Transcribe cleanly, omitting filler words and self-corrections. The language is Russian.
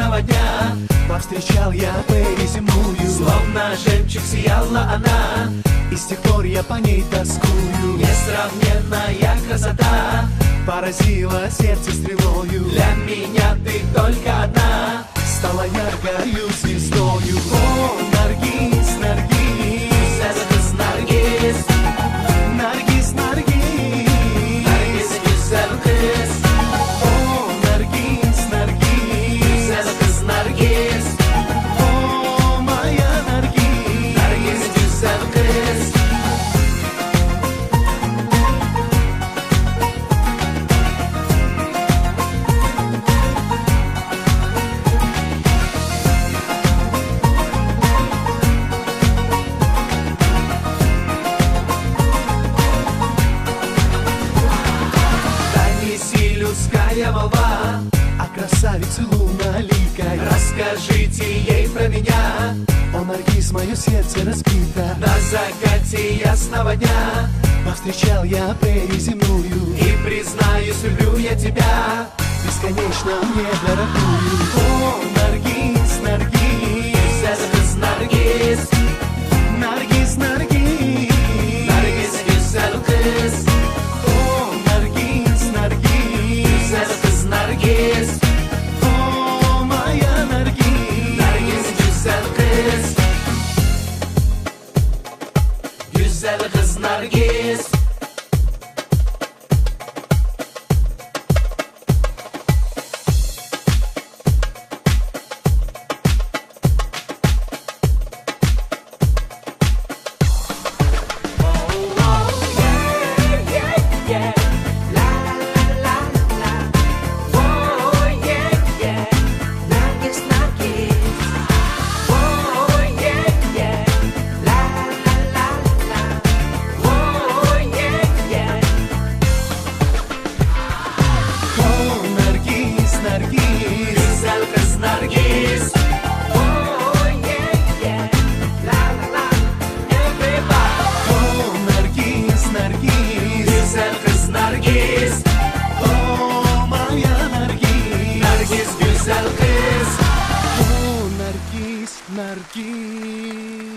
ясного дня повстречал я Пэри земную. Словно жемчуг сияла она, И с тех пор я по ней тоскую. несравненная красота Поразила сердце стрелою. Для меня ты только одна, Стала яркою звездою. О, Наргиз, Наргиз, Наргиз, Наргиз, Наргиз, Наргиz güzel kız, О, Наргиз, Наргиз, güzel kız Nargiz, О, моя Наргиз, Nargiz güzel kız. Донеси людская молва, о красавице луноликой. расскажите ей про меня. О, Наргиз, мое сердце разбито. На закате ясного дня Повстречал я Пэри земную. и признаюсь, люблю я тебя. Бесконечно мне дорогую. О, Наргиз, Наргиз, Güzel kız Nargiz, Наргиз, Наргиз, Nargiz güzel kız, О, Наргиз, Наргиз, güzel kız Nargiz, О, моя Наргиз, Nargiz güzel kız, güzel kız Nargiz. О, Наргиз, Наргиз, Güzel kız Nargiz. Oh yeah yeah, la la la, everybody. О, Наргиз, Наргиз, Güzel kız Nargiz, О, моя Наргиз, Nargiz güzel kız. О, Наргиз, Наргиз.